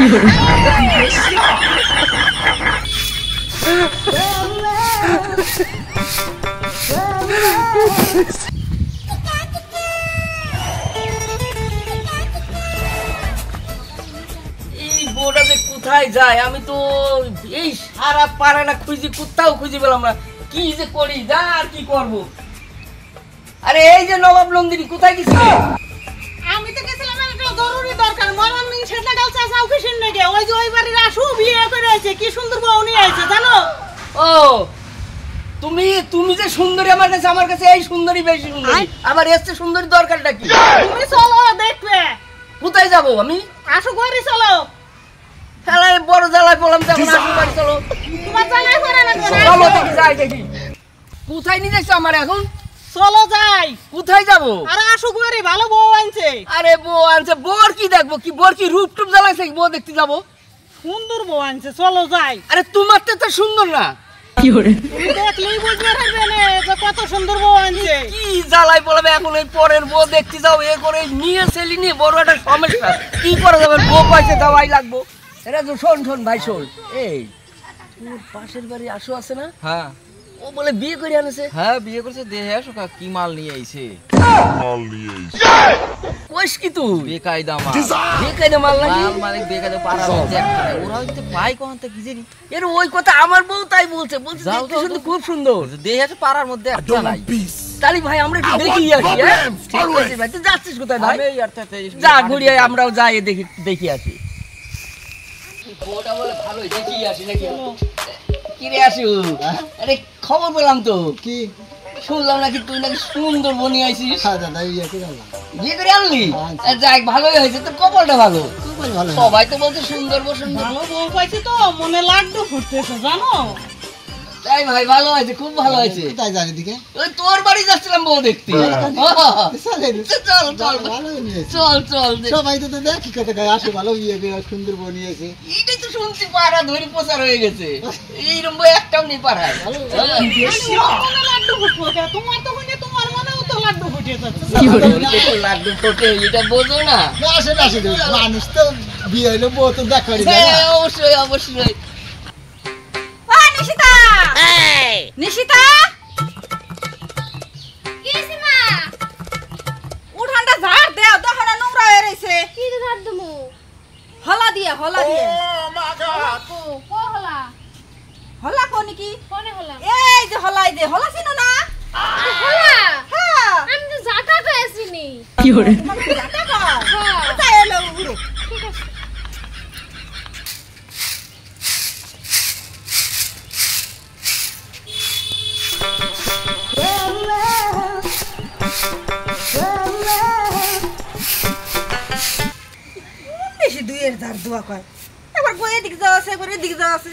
বউটা যে কোথায় যায় আমি তো এই সারা পাড়াটা খুঁজি, কোথাও খুঁজি পেলাম না। কি যে করি, যা আর কি করবো। আরে এই যে নবাব নন্দিনী কোথায় গেছিল? আমি তো গেছিলাম একটা জরুরি দরকার। মরামিন সেটা গাল চাচাও কি শুননে গে? ওই যে ওই বাড়ির আসু বিয়ে করে আছে, কি সুন্দর বউ নিয়ে আইছে জানো? ও তুমি যে সুন্দরী আমার কাছে এই সুন্দরী বেশি সুন্দরী। আবার এসছে সুন্দরী দরকারটা কি? তুমি চলো দেখবে। কোথায় যাব আমি? আসু ঘরে চলো। খেলায় বড় জ্বালায় বললাম তখন আসু বাড়ি চলো। তোমার জ্বালায় করে না চলো দেখি যাই দেখি। কোথায় নিয়ে যাচ্ছ আমার এখন? চলো যাই। কোথায় যাব? আরে আসু ঘরে ভালো বউ আনছে। আরে বউ আনছে, বোর কি দেখবো? কি বোর কি রূপ টুপ জ্বালাইছে? বউ দেখতে যাবো? সুন্দর বউ আনছে, চলো যাই। আরে তোমার তো সুন্দর না। কি করে? তুমি দেখলেই বুঝবে পারবে না যে কত সুন্দর বউ আনছে। কি জ্বালাই বলবে এখন এই পরের বউ দেখতে যাও, এ করে নিয়ে ছেলে নিয়ে বড় একটা সমস্যা। কি করা যাবে? বউ পাইছে যাওয়াই লাগবো। এটা তো শোন ভাই শোন, এই তোর পাশের বাড়ি আসো আছে না? হ্যাঁ ও বলে বিয়ে করে আনেছে। হ্যাঁ বিয়ে করেছে, দেখে আসো কি মাল নিয়ে আইছে। কইস কি তুই? বেকায়দা মাল। বেকায়দা মাল নাকি? মাল মানে বেকায়দা পাড়ার মধ্যে একটা নাই। ওরা হইতে পাই কোন থেকে কি জানি। এর ওই কথা আমার বউ তাই বলছে যাও, দেখতে যাও, শুনতে যাও। খুব সুন্দর। দেখে আসো পাড়ার মধ্যে একটা নাই। তালি ভাই আমরা একটু দেখি আসি। হ্যাঁ ঠিক আছে ভাই, তুই যাচ্ছিস কোথায় ভাই? আমি এই অর্থাৎ যা ঘুরিয়ে আমরাও যাই দেখি আসি। বউটা বলে ভালোই দেখি আসি নাকি? কি রে আসু? আরে খবর পেলাম তো। কি শুনলাম নাকি তুই নাকি সুন্দর বনি আইছিস। হ্যাঁ দাদা বিয়ে করে আনলাম। বিয়ে করে আনলি? যাক ভালোই হয়েছে, তোর কপালটা ভালো। খুবই ভালো। সবাই তো বলছে সুন্দর বউ সুন্দর। ভালো বউ পাইছে তো মনে লাড্ডু ফুটতেছে জানো? তাই ভাই ভালো হয়েছে, খুব ভালো হয়েছে। কোথায় জানি দিকে? ওই তোর বাড়ি যাচ্ছিলাম বউ দেখতে। চল চল ভালো নিয়েছে। চল সবাই তো দেখি কত গায়ে আসে ভালো বিয়ে করে সুন্দর বউ নিয়েছে। এইটাই তো শুনছি পাড়া ধরে প্রচার হয়ে গেছে। এইরকম বই একটাও নেই পাড়ায়। মনে লাড্ডু ফুটবো কে? তোমার তো মনে তোমার মনেও তো লাড্ডু ফুটে যাচ্ছে। লাড্ডু ফোটে এটা বোঝো না? আসে মানুষ তো বিয়ে হইলো বউ তো দেখা হ্যাঁ, অবশ্যই। নিশিতা! নিশিতা! কিসে মা? উঠানটা ঝাড় দেও, দেখো না নোংরা হয়ে রইছে। কি ধার দমু? হলা দিয়ে। ও হলা। হলা কোনি কি? কোনে হলা? এই যে হলাই দে, হলা চিনো না? হলা? হ্যাঁ। আমি তো জাটা কইছিনি। কি করে? জাটা কর। হ্যাঁ। তাই এলো উড়ো। ঠিক আছে। বেশি দুইয়ের ধার দোয়া কয়। একবার বই এদিকে যাওয়া আছে, একবার এদিকে যাওয়া আছে।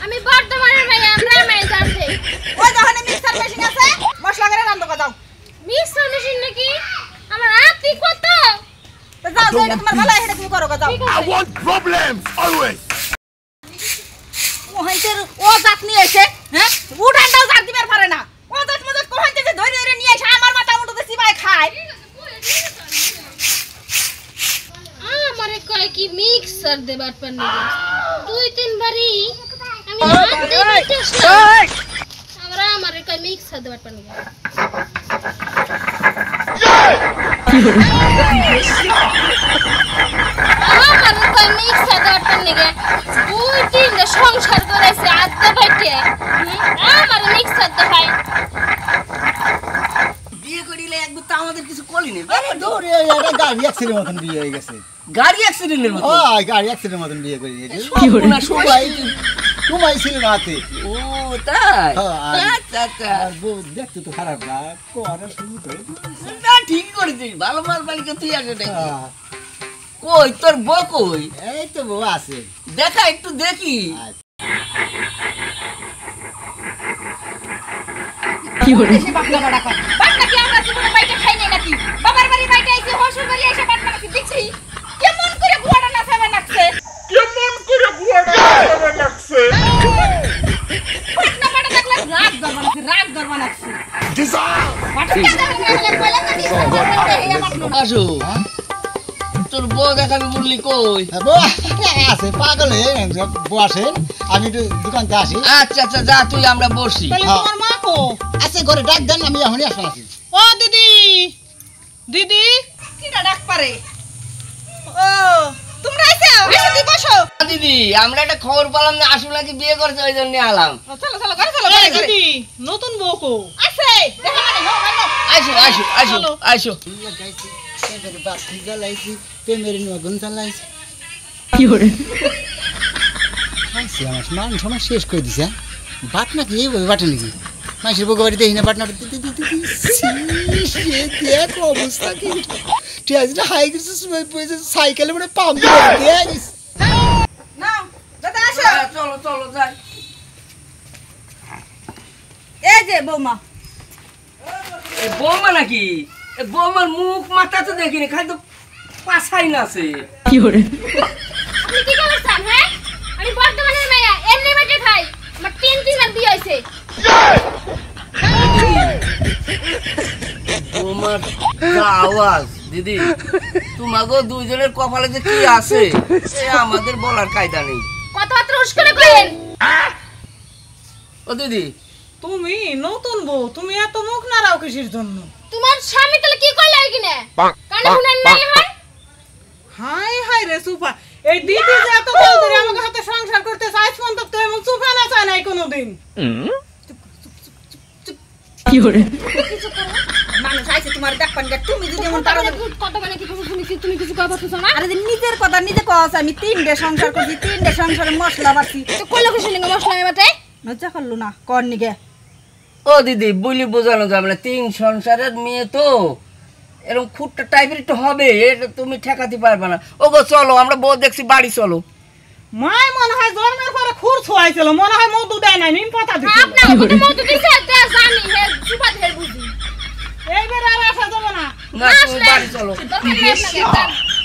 আমি বর্তমানের ভাই আমরা মাই জানতে। মিক্সার মেশিন নাকি? আমার আপনি কত? আমারে কয় কি মিক্সার দেবার পারনি? দুই তিন বারই আমি হাত দিয়ে মিক্সার। আমরা আমারে কয় মিক্সার দেবার পারনি। আমারে কয় মিক্সার দেবার পারনি গে। দুই তিনটা সংসার করেছে আদ্দা ভাইকে। আমারে মিক্সার দে ভাই। বিয়ে করিলে একবার তো আমাদের কিছু করি নেই। গাড়ি অ্যাক্সিডেন্টের মতন বিয়ে হয়ে গেছে। গাড়ি অ্যাক্সিডেন্টের মতো? গাড়ি অ্যাক্সিডেন্টের মতন বিয়ে করে দিয়েছে। তোমায় ছিল না হাতে। ও তাই? হ্যাঁ, আচ্ছা। আর বউ দেখতে তো খারাপ না, করা শুরু করে না ঠিক করেছিস, ভালো মাল মালিকা তুই আসে নাকি? কই তোর বউ কই? এই তো বউ আছে। দেখা একটু দেখি। কি করে? বেশি বাপনা বাড়া কর। বাপনা কি আমরা জীবনে বাইটা খাই নাই নাকি? বাবার বাড়ি বাইটা আইছে, হসুর বাড়ি আইছে বাপনা নাকি দেখছি? কেমন করে বুয়াটা নাচাবে নাচছে? আসো তোর বউ দেখাবি বললি কই? আছে পাগল হয়ে বসেন, আমি একটু দোকানতে আসি। আচ্ছা আচ্ছা যা তুই আমরা বসি। তাহলে তোমার মা কো? আছে ঘরে ডাক দেন, আমি এখনই আসলাম। ও দিদি, দিদি কিটা ডাক পারে? ও তোমরা আইছো, এসে দি বসো। দিদি আমরা একটা খবর পেলাম না আসু নাকি বিয়ে করছে, ওই জন্য আলাম। চলো চলো ঘরে চলো। দিদি নতুন বউ কো? আছে দেখা মানে নো নো। আসো আসো আসো আসো। বাতি জ্বালাইছি, প্রেমের নগুন জ্বালাইছি। আমার মান সময় শেষ করে দিছে। বাট নাকি এইভাবে বাটে নাকি? মাসের বউ বাড়িতে দেখি না বাটনা দেখ অবস্থা কি। ঠিক আছে হাই কিছু সাইকেলে মানে পাম্প দেখিস। নাও দাদা আসো। চলো চলো যাই। এই যে বৌমা। এই বৌমা নাকি? এই বৌমার মুখ মাথা তো দেখিনি, খালি তো পাছাই নাছে। আপনি কি করছেন? হ্যাঁ, আমি বর্তমানের মেয়ে, এমনি বেটে খাই। আমার 3 বিয়ে হয়েছে। তোমার যা আওয়াজ দিদি, তোমাগো দুইজনের কপালে যে কি আছে সে আমাদের বলার কায়দা নেই। কথাবার্তা হুশ করে কইেন। ও দিদি তুমি নতুন বউ, তুমি এত মুখ নাড়াও কিসের জন্য? তোমার স্বামী তাহলে কি করলে কিনা? কানে শুনেন নাই হয়? হাই হাই রে সুপা, এই দিদি যে এত বউ ধরে আমাকে হাতে সংসার করতে চাইছ মন তো এমন সুপা না চায় নাই কোনোদিন। মানুষ আইছে তোমার দেখবেন তুমি যদি এমন তারা কত মানে কি কথা শুনেছি, তুমি কিছু কথা বলছো না? আরে নিজের কথা নিজে কস। আমি 3টে সংসার করছি, 3টে সংসারে মশলা বাড়ছি। তো কইলো কিছু লিঙ্গ মশলা এবারে লজ্জা করলো না কর নিগে। ও দিদি বলি বোঝানো যাবে না, 3 সংসারের মেয়ে তো এরকম খুঁটটা টাইপের একটু হবে, এটা তুমি ঠেকাতে পারবে না। ও গো চলো আমরা বউ দেখছি, বাড়ি চলো। মায় মনে হয় জন্মের পরে খুর ছোয়াইছিল, মনে হয় মধু দেয় নাই, নিম পাতা দিছিল। আপনার কত মত দিছে তে জানি হে সুপা ধরে বুঝি। এইবার আর আসা যাবে না। না তুমি বাড়ি চলো।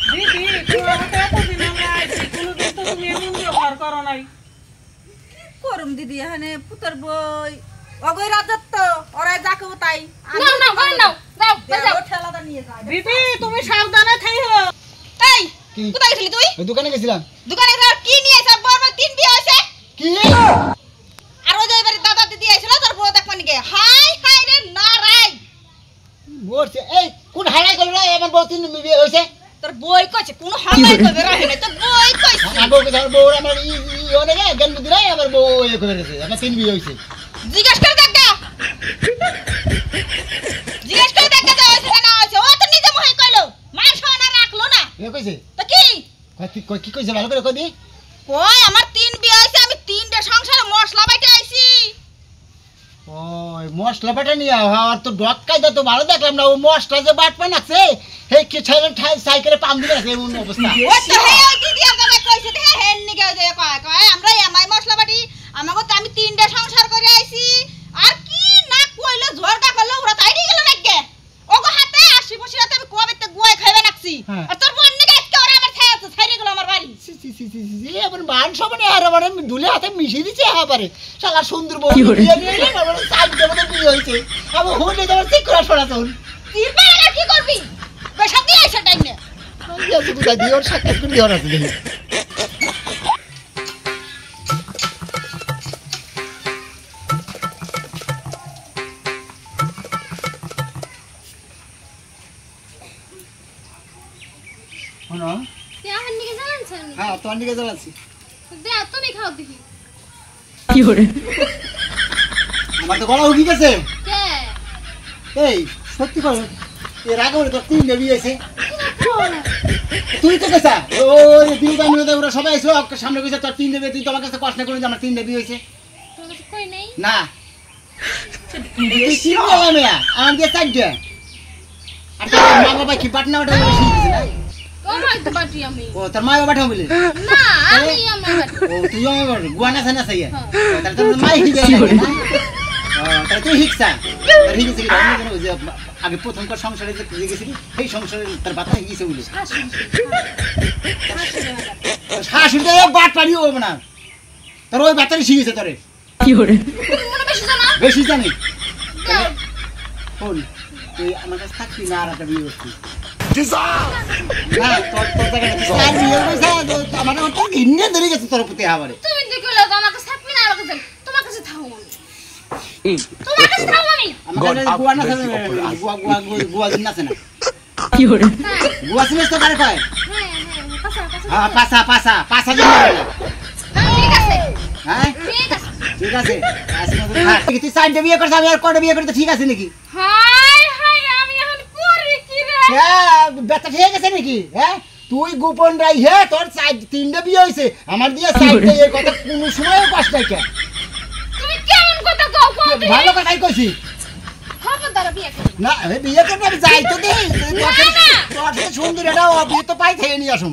দিদি তুমি আমাকে এতদিন আমরা আইছি, কোনোদিন তো তুমি এমন ব্যবহার করো নাই। করুম দিদি এখানে পুতর বই অগৈ রাজত্ব ওরাই যাকে তাই। নাও নাও ঘরে নাও, যাও যাও। ঠেলাটা নিয়ে যায়। দিদি তুমি সাবধানে থাইও। এই কি? কোথায় গেছিলি তুই? ওই দোকানে গেছিলাম। দোকানে গিয়ে কি নিয়ে এসে বড় 3 বিয়ে হয়েছে? কি আর ওই যে এবারে দাদা দিদি আইছিল তোর বউ দেখবা নিগে। হাই হাই রে নারাই। বলছে এই কোন হারাই গেল রে? আমার বউ 3 বিয়ে হয়েছে। তোর বই কইছে কোন হালাই কইবে রাহে না, তোর বই কইছে। আমার বউকে ধর বউ আমার অনেক জ্ঞান বুদ্ধি নাই, আমার বউ এ করে গেছে। আমার 3 বিয়ে হয়েছে। জিজ্ঞেস করে দেখ গা। জিজ্ঞেস করে দেখ গা হইছে না হইছে। ও তো নিজে মুখে কইলো, মান শোনা রাখলো না। এ কইছে তো কি? কি কইছে ভালো করে কই দি। কই আমার 3 বিয়ে হইছে, আমি 3টে সংসারে মশলা বাইতে আইছি। ওই মশলা বাটা নিয়ে আর তো ডক কায়দা তো ভালো দেখলাম না। ও মশলা যে বাট পানাছে হে কি সাইকেলে পাম দিবে আছে এমন অবস্থা। ও তো হে ওই দিদি আর দাদা কইছে দে হেন নিগে যে কয় আমরা এমআই মশলা বাটি আমাগো তো আমি 3টে সংসার করে আইছি। আর কি না কইলো ঝড়টা করলো ওরা তাইডি গেল নাকি? ওগো হাতে 80 রাতে আমি কোয়াবেতে গুয়াই খাইবে নাকছি। আর তোর বোন নিগে আজকে ওরা আমার ছায়া আছে ছাইরে গেল আমার বাড়ি। এবার মান সমানে আর মানে ধুলে হাতে মিশিয়ে দিচ্ছে এবারে শালা সুন্দর বউ বিয়ে নিয়ে এলে আমার সাইড দেবো বিয়ে হয়েছে। আমার হইলে তোমার ঠিক করা শোনা তখন তিরবে আর কি করবি? পয়সা দিয়ে আইছে টাইমে। বুঝা দিয়ে ওর সাক্ষাৎ করে দিয়ে আছে দেখি। শোনো এখন নিকে জানছেন? হ্যাঁ তোমার দিকে জ্বালাচ্ছি। দে তুমি খাও দেখি। আমার তো গলা উঠে গেছে। কে? এই সত্যি করে এর আগে ওর তো 3 বিয়ে হয়েছে। তুই তো কেসা ওই দিন টাইম মধ্যে ওরা সবাই এসে সামনে কইছে তোর 3 বিয়ে, তুই তো আমার কাছে প্রশ্ন করে যে আমার 3 বিয়ে হয়েছে। তোর কাছে কই নাই? না তুই কি বলা মেয়া আমার দিয়ে 4টা। আর তোর মা বাবা কি পাটনা ওটা বেশি দিছে না? ও মাই তো বাটি আমি। ও তোর মা বাবা বলে না আমি আমার বাটি। ও তুই আমার গুয়ানা সানা সাইয়া তাহলে তোর মা হিগে না। তাহলে তুই হিকসা তোর হিগেছে কি আমি ওই যে আগে প্রথমকার সংসারে যে তুই গেছিলি সেই সংসারে তার বাতা হিগেছে বলে শাশুড়ি বাট পানি হবে না তোর ওই বাতারি শিখেছে তোরে তুমি মনে বেশি জানো? বেশি জানি শোন তুই আমার কাছে থাকবি না আর একটা বিয়ে করছি হ্যাঁ তোর জায়গায় আর বিয়ে করছে আমার তো ঘিন্নে ধরে গেছে তোর প্রতি আবারে তুমি দেখো লোক আমার কাছে থাকবি না আমার কাছে তোমার কাছে থাকো আমি তোমার কাছে থাকো আমি আমার কাছে গুয়া না গুয়া দিন আছে না কি হরে গুয়া সিনেস তো কারে কয় হ্যাঁ পাসা পাসা পাসা দিন ঠিক আছে হ্যাঁ ঠিক আছে ঠিক আছে তুই সাইডে বিয়ে করছ আমি আর কোডে বিয়ে করতে ঠিক আছে নাকি হাই হাই আমি এখন করি কি রে হ্যাঁ বেটা ঠিক আছে নাকি হ্যাঁ তুই গোপন রাই হে তোর সাইড তিনটা বিয়ে হইছে আমার দিয়ে সাইডে এই কথা কোনো সময় পাস নাই কে তুমি কেমন কথা কও কও তুমি ভালো কথাই কইছি খবরদার বিয়ে করো না বিয়ে করতে আমি যাই তো দে তোর সুন্দর এটা বিয়ে তো পাই থেকে নিয়ে আসুন